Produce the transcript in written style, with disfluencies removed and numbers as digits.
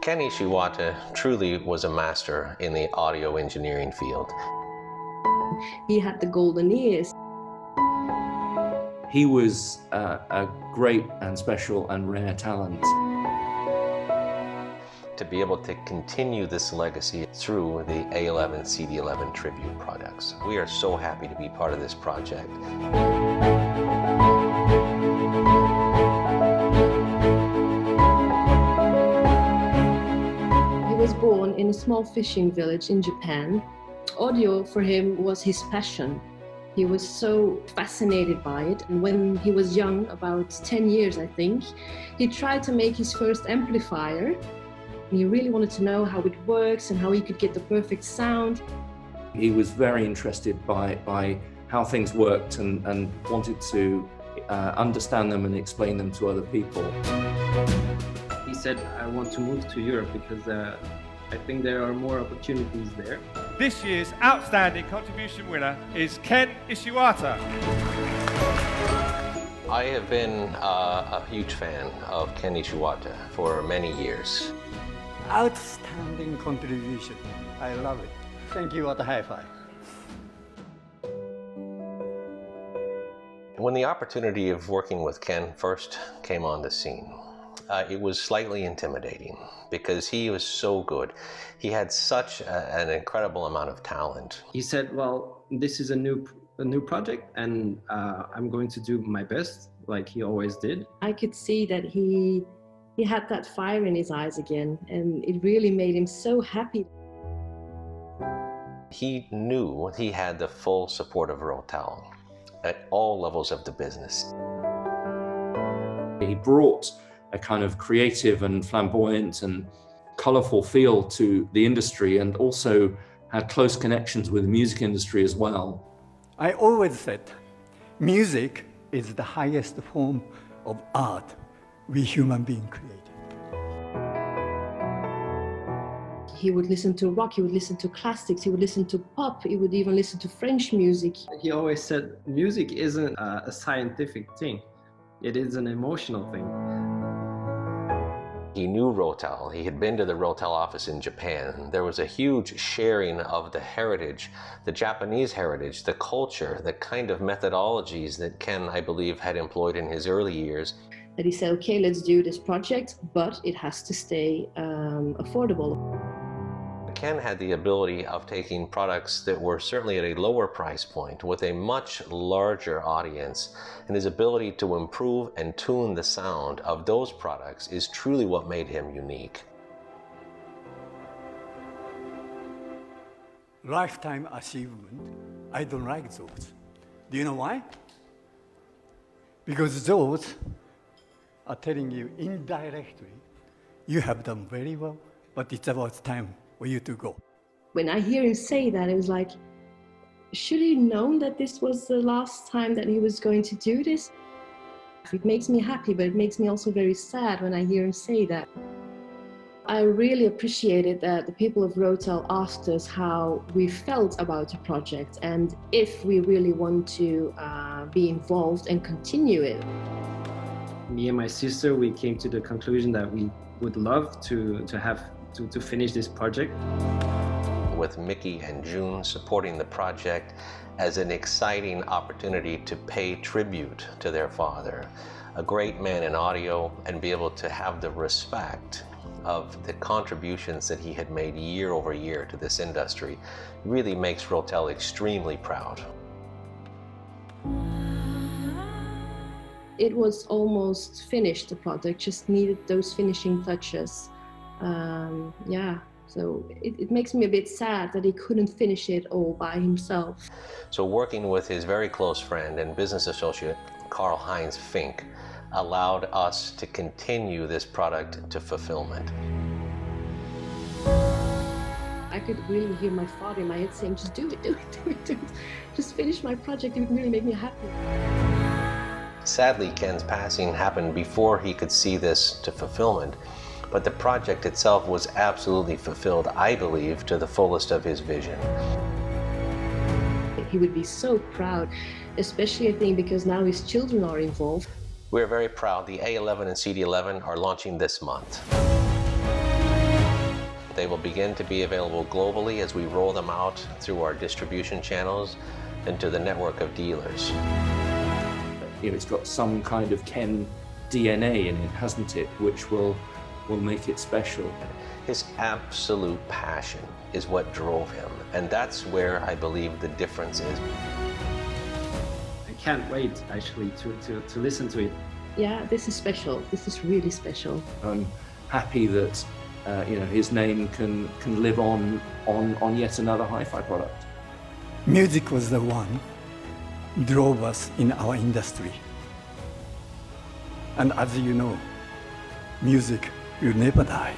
Ken Ishiwata truly was a master in the audio engineering field. He had the golden ears. He was a great and special and rare talent. To be able to continue this legacy through the A11 CD11 tribute products. We are so happy to be part of this project. He was born in a small fishing village in Japan. Audio for him was his passion. He was so fascinated by it, and when he was young, about 10 years I think, he tried to make his first amplifier. He really wanted to know how it works and how he could get the perfect sound. He was very interested by how things worked and wanted to understand them and explain them to other people. He said, I want to move to Europe because I think there are more opportunities there. This year's outstanding contribution winner is Ken Ishiwata. I have been a huge fan of Ken Ishiwata for many years. Outstanding contribution. I love it. Thank you, what a high five. When the opportunity of working with Ken first came on the scene, it was slightly intimidating because he was so good. He had such an incredible amount of talent. He said, well, this is a new project and I'm going to do my best, like he always did. I could see that he had that fire in his eyes again, and it really made him so happy. He knew he had the full support of Rotel at all levels of the business. He brought a kind of creative and flamboyant and colorful feel to the industry, and also had close connections with the music industry as well. I always said, music is the highest form of art we human beings create. He would listen to rock, he would listen to classics, he would listen to pop, he would even listen to French music. He always said, music isn't a scientific thing. It is an emotional thing. He knew Rotel. He had been to the Rotel office in Japan. There was a huge sharing of the heritage, the Japanese heritage, the culture, the kind of methodologies that Ken, I believe, had employed in his early years. That he said, okay, let's do this project, but it has to stay affordable. Ken had the ability of taking products that were certainly at a lower price point with a much larger audience, and his ability to improve and tune the sound of those products is truly what made him unique. Lifetime achievement, I don't like those. Do you know why? Because those are telling you indirectly, you have done very well, but it's about time for you to go. When I hear him say that, it was like, should he have known that this was the last time that he was going to do this? It makes me happy, but it makes me also very sad when I hear him say that. I really appreciated that the people of Rotel asked us how we felt about the project and if we really want to be involved and continue it. Me and my sister, we came to the conclusion that we would love to finish this project. With Mickey and June supporting the project as an exciting opportunity to pay tribute to their father, a great man in audio, and be able to have the respect of the contributions that he had made year over year to this industry really makes Rotel extremely proud. It was almost finished, the project, just needed those finishing touches. So it makes me a bit sad that he couldn't finish it all by himself. So working with his very close friend and business associate, Karl-Heinz Fink, allowed us to continue this product to fulfillment. I could really hear my father in my head saying, just do it, do it, do it, do it. Just finish my project, it would really make me happy. Sadly, Ken's passing happened before he could see this to fulfillment, but the project itself was absolutely fulfilled, I believe, to the fullest of his vision. He would be so proud, especially I think because now his children are involved. We're very proud. The A11 and CD11 are launching this month. They will begin to be available globally as we roll them out through our distribution channels and to the network of dealers. You know, it's got some kind of Ken DNA in it, hasn't it, which will make it special. His absolute passion is what drove him, and that's where I believe the difference is. I can't wait actually to listen to it. Yeah, this is special. This is really special. I'm happy that you know, his name can live on yet another hi-fi product. Music was the one drove us in our industry. And as you know, music will never die.